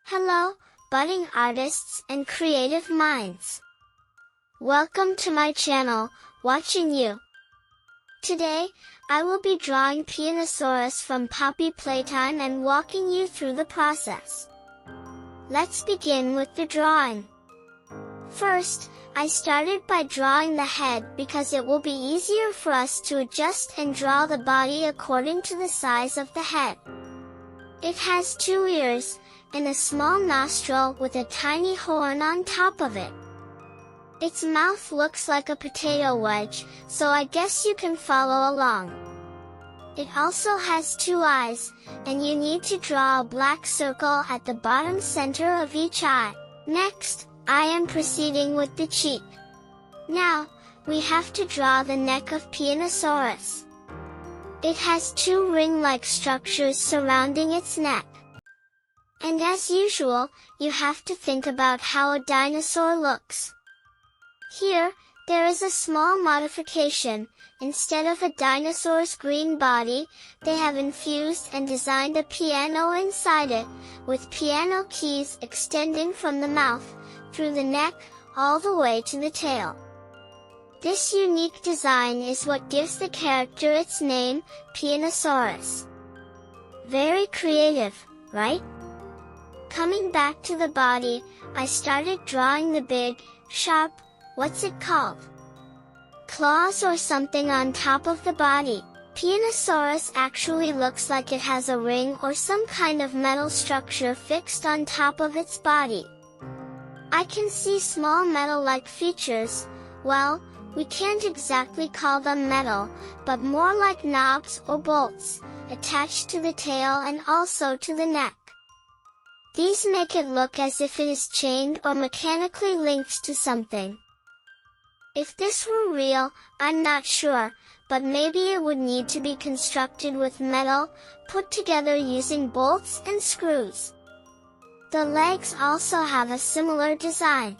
Hello, budding artists and creative minds. Welcome to my channel, Watching You. Today, I will be drawing Pianosaurus from Poppy Playtime and walking you through the process. Let's begin with the drawing. First, I started by drawing the head because it will be easier for us to adjust and draw the body according to the size of the head. It has 2 ears, and a small nostril with a tiny horn on top of it. Its mouth looks like a potato wedge, so I guess you can follow along. It also has 2 eyes, and you need to draw a black circle at the bottom center of each eye. Next, I am proceeding with the cheek. Now, we have to draw the neck of Pianosaurus. It has 2 ring-like structures surrounding its neck. And as usual, you have to think about how a dinosaur looks. Here, there is a small modification. Instead of a dinosaur's green body, they have infused and designed a piano inside it, with piano keys extending from the mouth, through the neck, all the way to the tail. This unique design is what gives the character its name, Pianosaurus. Very creative, right? Coming back to the body, I started drawing the big, sharp, what's it called? Claws or something on top of the body. Pianosaurus actually looks like it has a ring or some kind of metal structure fixed on top of its body. I can see small metal-like features. Well, we can't exactly call them metal, but more like knobs or bolts, attached to the tail and also to the neck. These make it look as if it is chained or mechanically linked to something. If this were real, I'm not sure, but maybe it would need to be constructed with metal, put together using bolts and screws. The legs also have a similar design.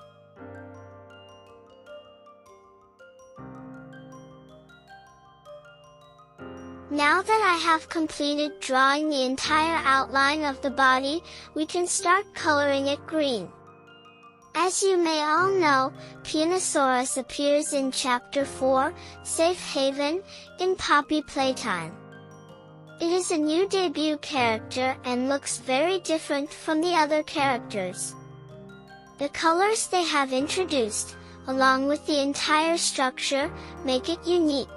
Now that I have completed drawing the entire outline of the body, we can start coloring it green. As you may all know, Pianosaurus appears in Chapter 4, Safe Haven, in Poppy Playtime. It is a new debut character and looks very different from the other characters. The colors they have introduced, along with the entire structure, make it unique.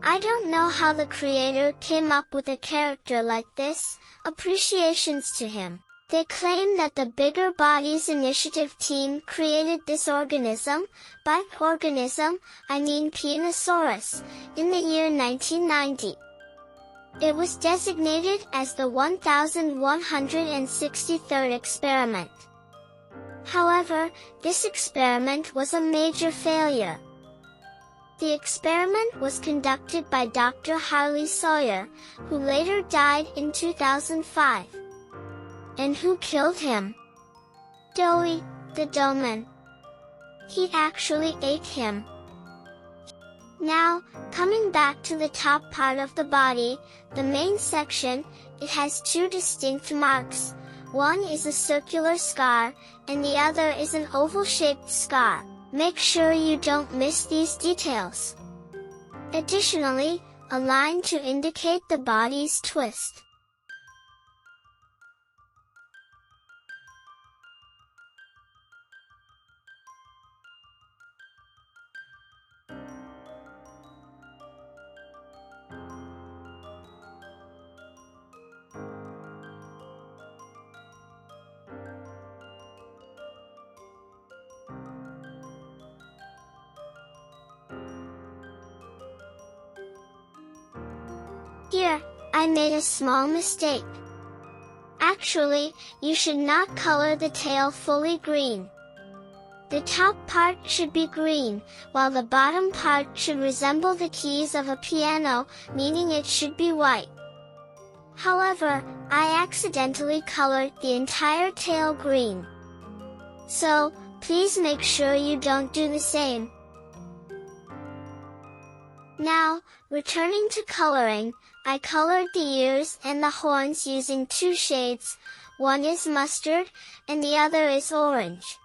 I don't know how the creator came up with a character like this. Appreciations to him. They claim that the Bigger Bodies Initiative team created this organism, by organism, I mean Pianosaurus, in the year 1990. It was designated as the 1163rd experiment. However, this experiment was a major failure. The experiment was conducted by Dr. Harley Sawyer, who later died in 2005. And who killed him? Dewey, the Doman. He actually ate him. Now, coming back to the top part of the body, the main section, it has 2 distinct marks. One is a circular scar, and the other is an oval-shaped scar. Make sure you don't miss these details. Additionally, a line to indicate the body's twist. Here, I made a small mistake. Actually, you should not color the tail fully green. The top part should be green, while the bottom part should resemble the keys of a piano, meaning it should be white. However, I accidentally colored the entire tail green. So, please make sure you don't do the same. Now, returning to coloring, I colored the ears and the horns using 2 shades, one is mustard, and the other is orange.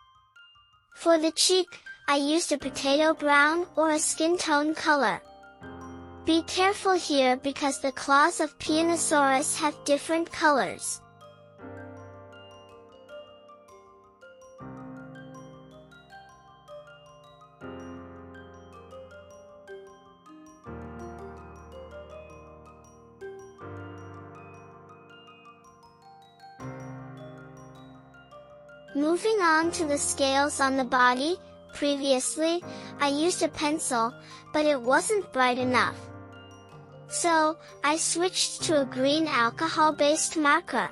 For the cheek, I used a potato brown or a skin tone color. Be careful here because the claws of Pianosaurus have different colors. Moving on to the scales on the body, previously, I used a pencil, but it wasn't bright enough. So, I switched to a green alcohol-based marker.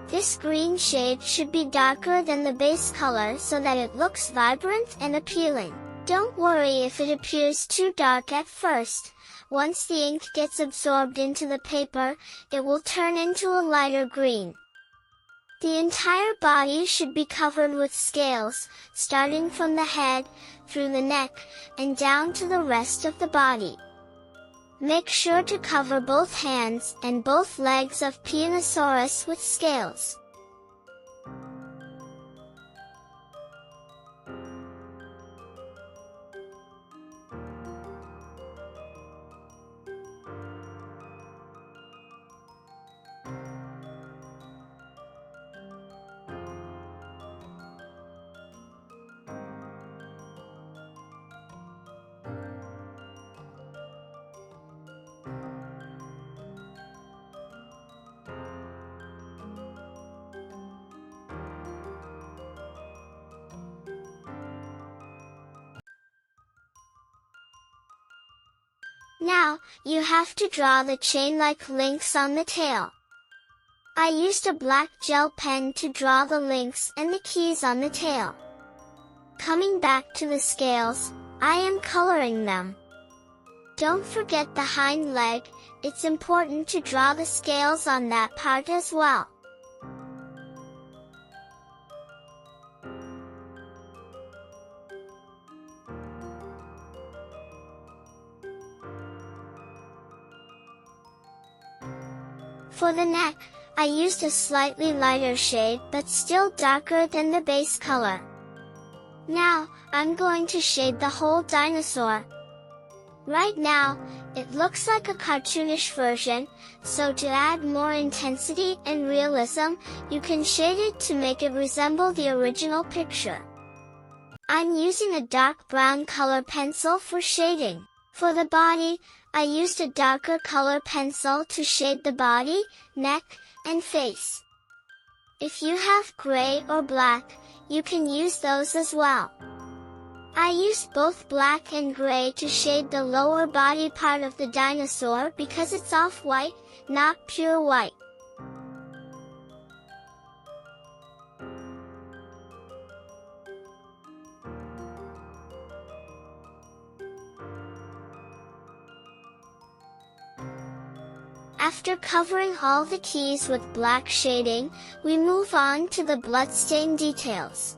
This green shade should be darker than the base color so that it looks vibrant and appealing. Don't worry if it appears too dark at first. Once the ink gets absorbed into the paper, it will turn into a lighter green. The entire body should be covered with scales, starting from the head, through the neck, and down to the rest of the body. Make sure to cover both hands and both legs of Pianosaurus with scales. Now, you have to draw the chain-like links on the tail. I used a black gel pen to draw the links and the keys on the tail. Coming back to the scales, I am coloring them. Don't forget the hind leg, it's important to draw the scales on that part as well. For the neck, I used a slightly lighter shade but still darker than the base color. Now, I'm going to shade the whole dinosaur. Right now, it looks like a cartoonish version, so to add more intensity and realism, you can shade it to make it resemble the original picture. I'm using a dark brown color pencil for shading. For the body, I used a darker color pencil to shade the body, neck, and face. If you have gray or black, you can use those as well. I used both black and gray to shade the lower body part of the dinosaur because it's off-white, not pure white. After covering all the keys with black shading, we move on to the bloodstain details.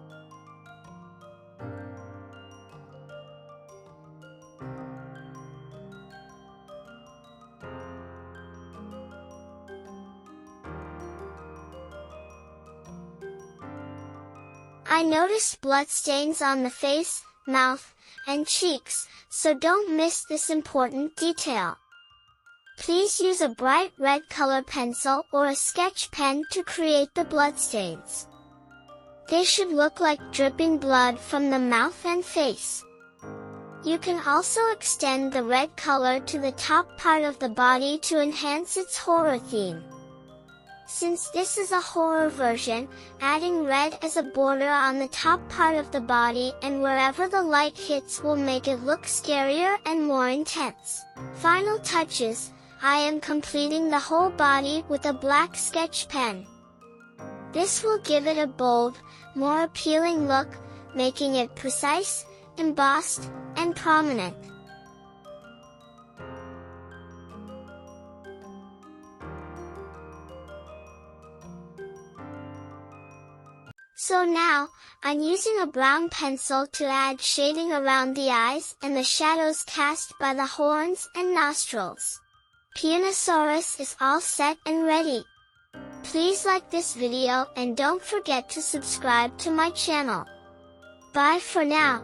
I noticed bloodstains on the face, mouth, and cheeks, so don't miss this important detail. Please use a bright red color pencil or a sketch pen to create the bloodstains. They should look like dripping blood from the mouth and face. You can also extend the red color to the top part of the body to enhance its horror theme. Since this is a horror version, adding red as a border on the top part of the body and wherever the light hits will make it look scarier and more intense. Final touches, I am completing the whole body with a black sketch pen. This will give it a bold, more appealing look, making it precise, embossed, and prominent. So now, I'm using a brown pencil to add shading around the eyes and the shadows cast by the horns and nostrils. Pianosaurus is all set and ready. Please like this video and don't forget to subscribe to my channel. Bye for now.